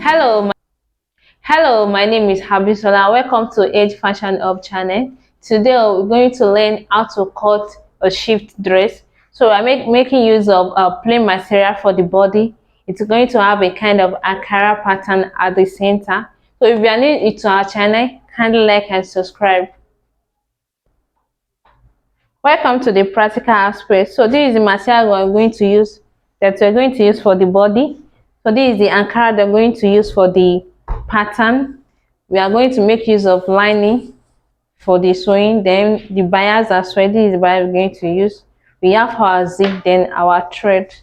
Hello, my name is Habisola. Welcome to Age Fashion Up channel. Today we're going to learn how to cut a shift dress. So I'm making use of a plain material for the body. It's going to have a kind of Ankara pattern at the center. So if you are new to our channel, kindly like and subscribe. Welcome to the practical aspect. So this is the material we're going to use for the body. So this is the Ankara they're going to use for the pattern. We are going to make use of lining for the sewing. Then the bias as well. This is the bias we're going to use. We have our zip, then our thread.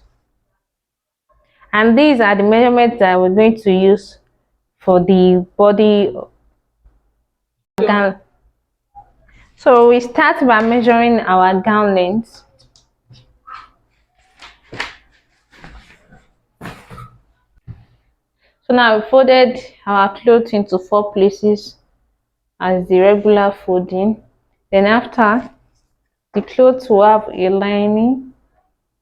And these are the measurements that we're going to use for the body gown. So we start by measuring our gown length. So now we folded our clothes into 4 places as the regular folding. Then after, the clothes will have a lining.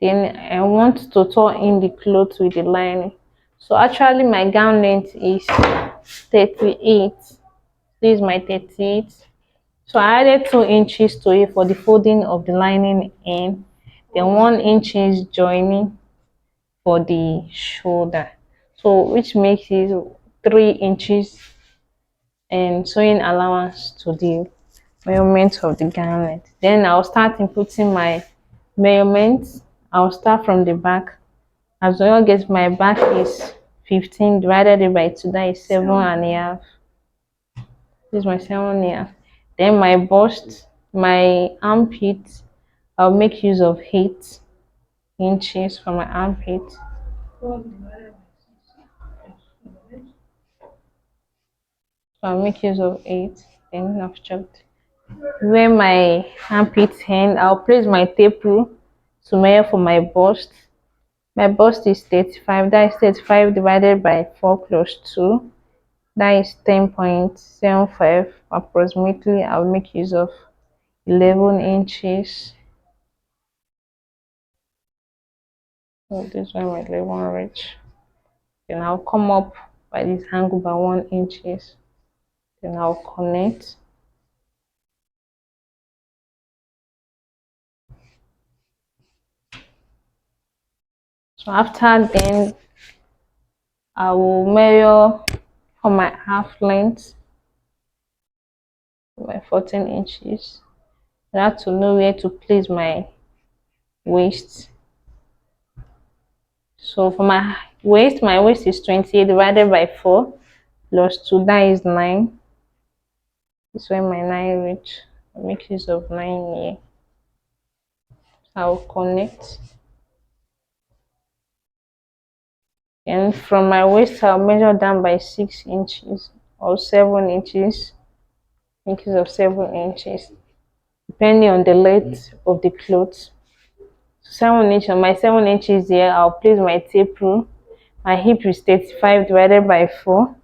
Then I want to turn in the clothes with the lining. So actually my gown length is 38. This is my 38. So I added 2 inches to it for the folding of the lining in. Then 1 inch is joining for the shoulder. So which makes it 3 inches and sewing allowance to the measurement of the garment. Then I'll start inputting my measurements. I'll start from the back. As long as my back is 15 divided by 2, that is 7.5. This is my 7.5. Then my bust, my armpit, I'll make use of 8 inches for my armpit. So I'll make use of 8. Then I've checked where my armpit end. I'll place my tape rule to measure for my bust. My bust is 35. That is 35 divided by 4 plus 2. That is 10.75 approximately. I'll make use of 11 inches. So this one my 11 reach. Then I'll come up by this angle by 1 inches. Then I'll connect. So after then, I will measure for my half length, my 14 inches. I have to know where to place my waist. So for my waist is 28 divided by 4 plus 2, that is 9. This is where my 9 reach. I make use of 9 here. I'll connect. And from my waist, I'll measure down by 6 inches or 7 inches. Make use of 7 inches, depending on the length of the clothes. 7 inches, on my 7 inches here, I'll place my tape rule. My hip is 35 divided by 4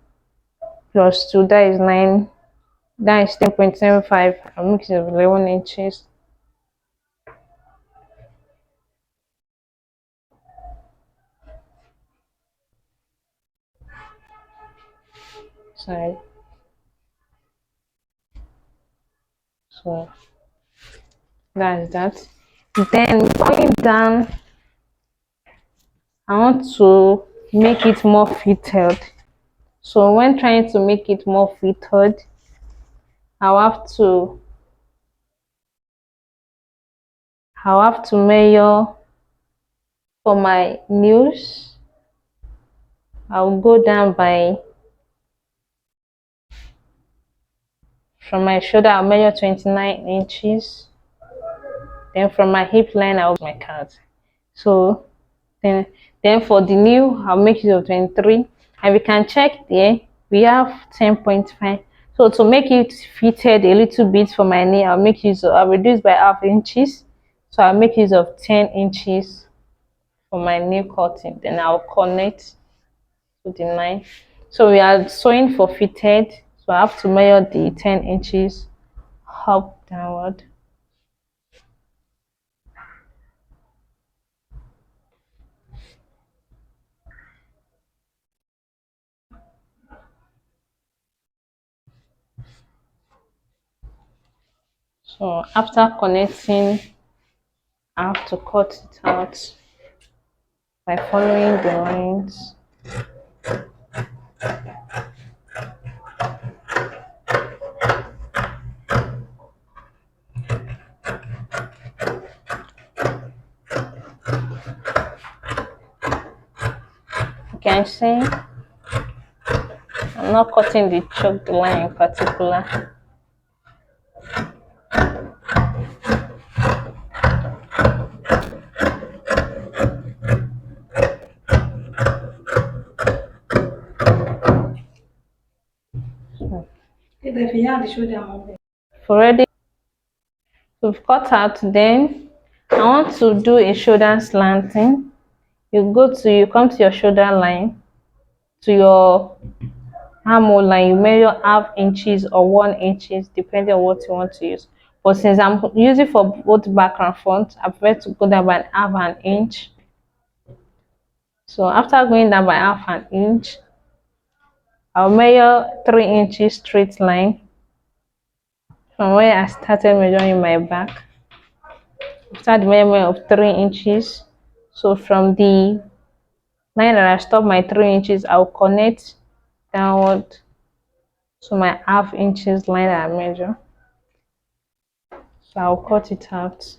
plus 2, that is 9. That is 10.75. I'll make use of 11 inches. Sorry. So that's that. Then going down, I want to make it more fitted. So when trying to make it more fitted, I'll have to measure for my nails. I'll go down by from my shoulder. I'll measure 29 inches. Then from my hip line, I'll my card. So then for the new, I'll make use of 23. And we can check there. We have 10.5. So to make it fitted a little bit for my knee, I'll reduce by half inches. So I'll make use of 10 inches for my nail cutting. Then I'll connect to the 9. So we are sewing for fitted. So I have to measure the 10 inches up downward. So after connecting, I have to cut it out by following the lines. You can see I'm not cutting the choked line in particular. For ready to cut out, then I want to do a shoulder slanting. You come to your shoulder line, to your armhole line, you measure half inches or 1 inches depending on what you want to use. But since I'm using for both back and front, I prefer to go down by half an inch. So after going down by half an inch, I'll measure 3 inches straight line from where I started measuring my back. After the measurement of 3 inches, so from the line that I stop my 3 inches, I'll connect downward to my half inches line that I measure. So I'll cut it out.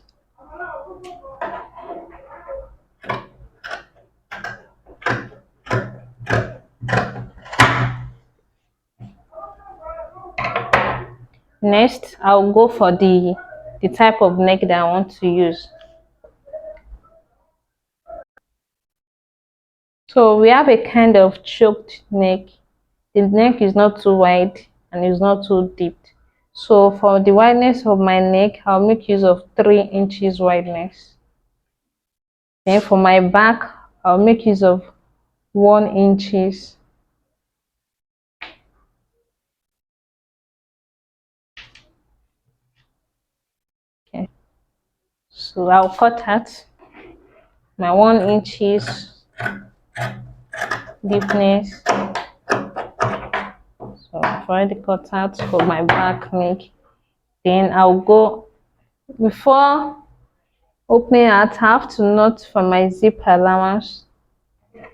Next, I'll go for the type of neck that I want to use. So we have a kind of choked neck. The neck is not too wide and is not too deep. So for the wideness of my neck, I'll make use of 3 inches wideness. Then for my back, I'll make use of 1 inches. Okay. So I'll cut out my 1 inches deepness. So I've already cut out for my back neck. Then I'll go, before opening out, I have to note for my zip allowance,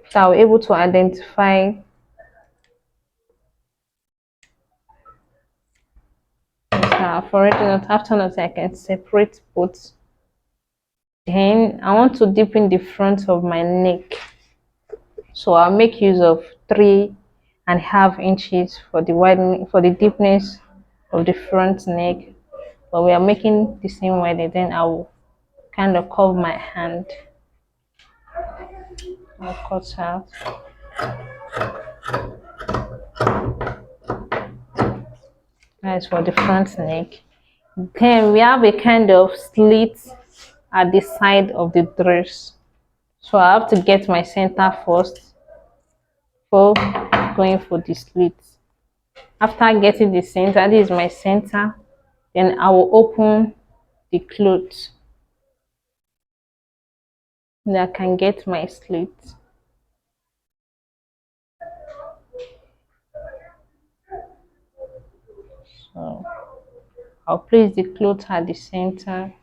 so I'll be able to identify. So I've already noted. After note, I can separate both. Then I want to deepen the front of my neck, so I'll make use of 3.5 inches for the widening, for the deepness of the front neck. But we are making the same widening. Then I will kind of curve my hand. I'll cut out. That's for the front neck. Then we have a kind of slit at the side of the dress. So I have to get my center first before going for the slit. After getting the center, this is my center, then I will open the cloth. Then I can get my slit. So I'll place the cloth at the center.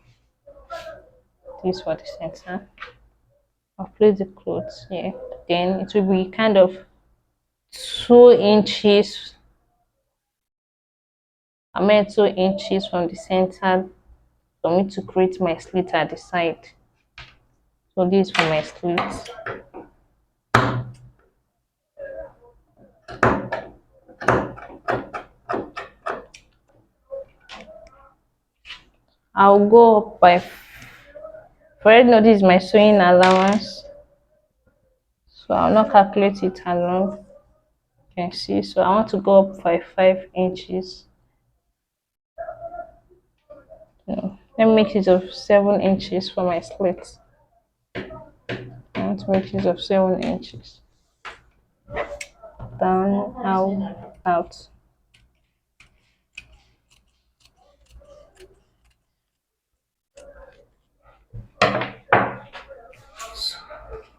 This for the center. I'll place the cloth here. Then it will be kind of 2 inches. I made 2 inches from the center for me to create my slit at the side. So this is for my slit. I'll go up by, for already know this is my sewing allowance, so I'll not calculate it alone. You can see, so I want to go up by 5 inches. No, let me make use of 7 inches for my slit. I want to make use of 7 inches. Down, out.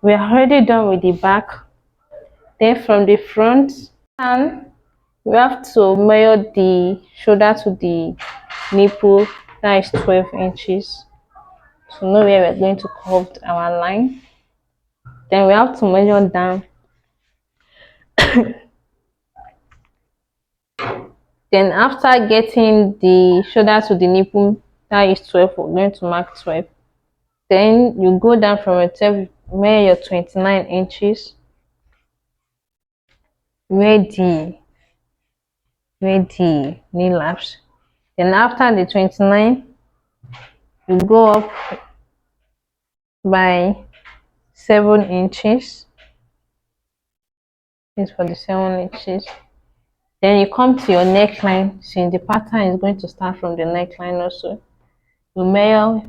We are already done with the back. Then from the front, and we have to measure the shoulder to the nipple That is 12 inches. So know where we're going to curve our line. Then we have to measure down. Then after getting the shoulder to the nipple, that is 12, we're going to mark 12. Then you go down from your 12, measure your 29 inches. Where the knee laps. Then after the 29, you go up by 7 inches. This for the 7 inches. Then you come to your neckline, since the pattern is going to start from the neckline also. You measure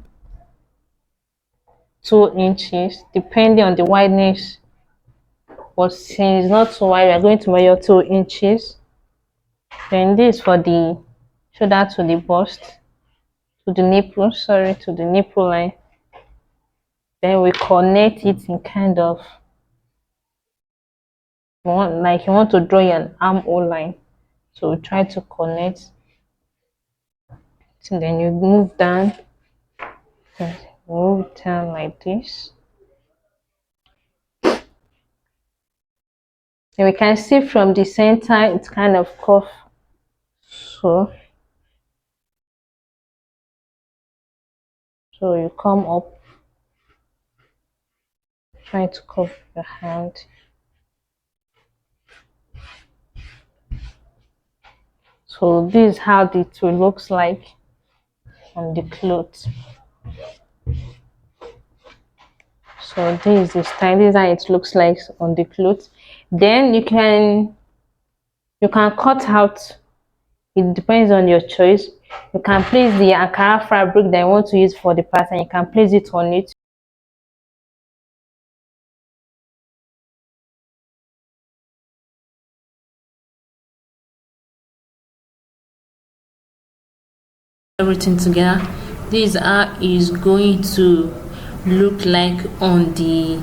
2 inches depending on the wideness. But since it's not too wide, we are going to measure 2 inches. Then this for the shoulder to the bust, to the nipple, sorry, to the nipple line. Then we connect it in kind of, like you want to draw an armhole line. So we try to connect. And then you move down like this. And we can see from the center it's kind of curved. So you come up, try to curve your hand. So this is how the tool looks like on the clothes. So this is the style, this is how it looks like on the clothes. Then you can cut out. It depends on your choice. You can place the Ankara fabric that you want to use for the pattern. You can place it on it. Everything together. This is how it's going to look like on the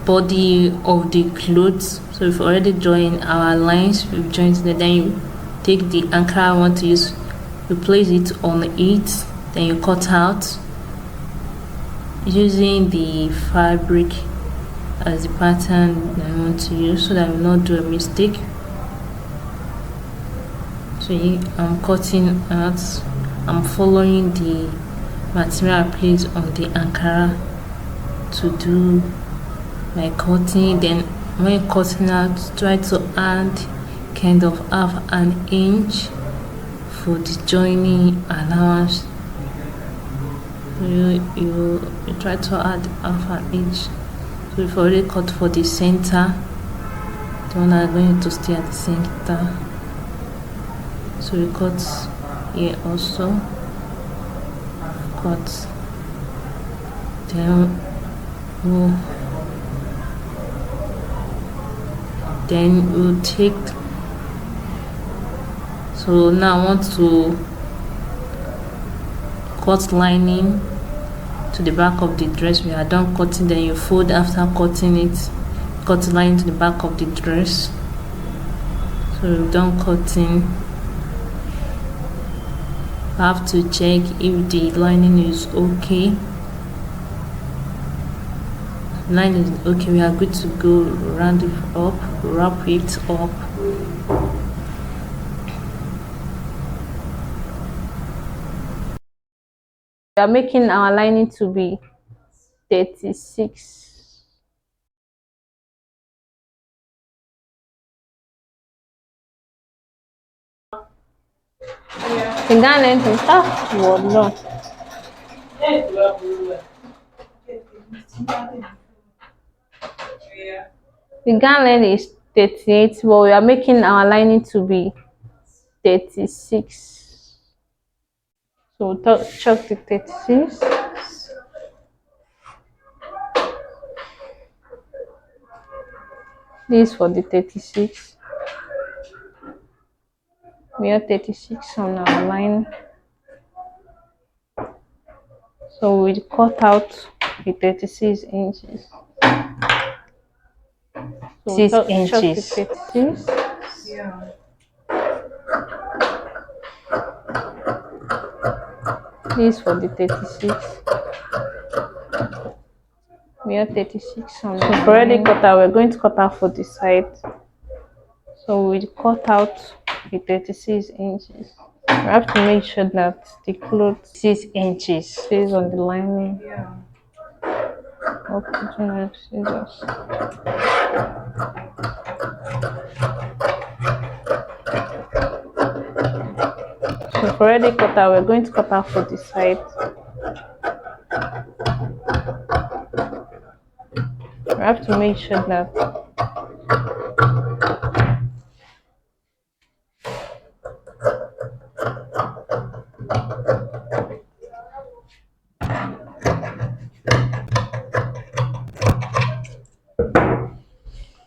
body of the clothes. So we've already joined our lines, we've joined it. Then you take the Ankara I want to use, you place it on it, then you cut out using the fabric as the pattern that I want to use, so that I will not do a mistake. So I'm cutting out, I'm following the material placed on the Ankara to do my cutting. Then when you're cutting out, try to add kind of half an inch for the joining allowance. You try to add half an inch. So we've already cut for the center, the one I'm going to stay at the center. So we cut here also, cut, then we'll take. So now I want to cut lining to the back of the dress. We are done cutting, then you fold after cutting it, cut line to the back of the dress. So we're done cutting. I have to check if the lining is okay. Line is okay, we are good to go. Round it up, wrap it up. We are making our lining to be 36. The gown length is no. The gown length is 38, but we are making our lining to be 36. So chalk the 36. This for the 36. We have 36 on our line. So we cut out the 36 inches. So 6 inches. 36. Yeah. This is for the 36. We have 36 on. So we've already cut out. We're going to cut out for the side. So we cut out the 36 inches. We have to make sure that the cloth 6 inches stays on the lining. Yeah. Okay, scissors. So we've already cut out. We're going to cut out for the side. We have to make sure that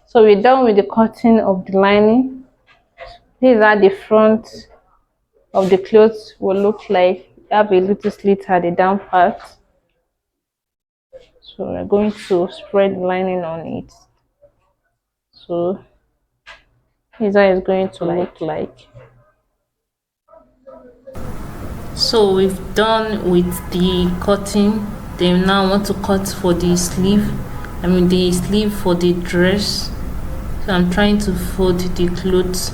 so we're done with the cutting of the lining. These are the front of the clothes will look like. We have a little slit at the down part. So we're going to spread the lining on it. So this is how it's going to look like. So we've done with the cutting. Then now I want to cut for the sleeve. The sleeve for the dress. So I'm trying to fold the clothes,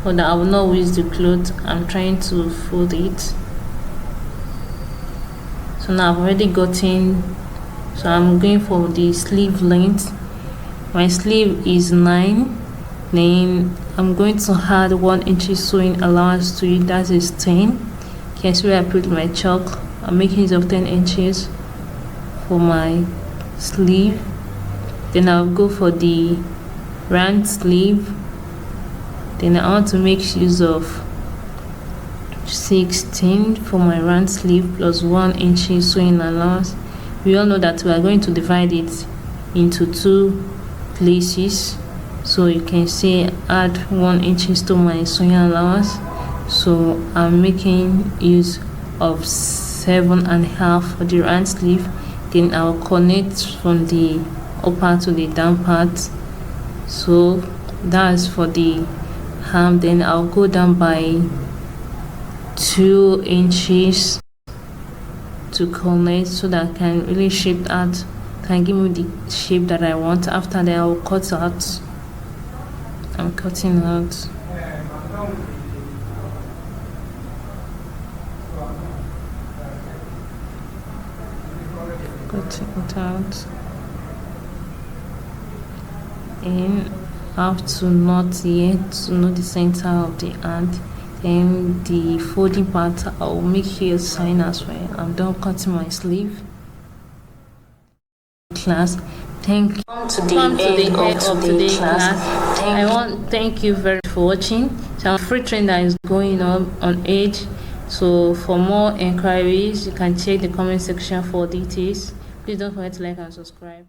but I will not waste the cloth. I'm trying to fold it. So now I've already gotten. So I'm going for the sleeve length. My sleeve is 9. Then I'm going to add 1 inch sewing allowance to it. That is 10. You can see where I put my chalk. I'm making use of 10 inches for my sleeve. Then I'll go for the round sleeve. Then I want to make use of 16 for my round sleeve plus 1 inch sewing allowance. We all know that we are going to divide it into 2 places, so you can say add 1 inch to my sewing allowance. So I'm making use of 7.5 for the round sleeve. Then I'll connect from the upper to the down part. So that's for the arm. Then I'll go down by 2 inches to connect so that I can really shape that, can give me the shape that I want. After that I'll cut out. I'm cutting out. Cutting it out. And I have to knot here to know the center of the hand. Then the folding part, I'll make here a sign as well. I'm done cutting my sleeve. Class, thank you. Come to the end of today's class. Thank you very much for watching. So free training that is going on Edge. So for more inquiries, you can check the comment section for details. Please don't forget to like and subscribe.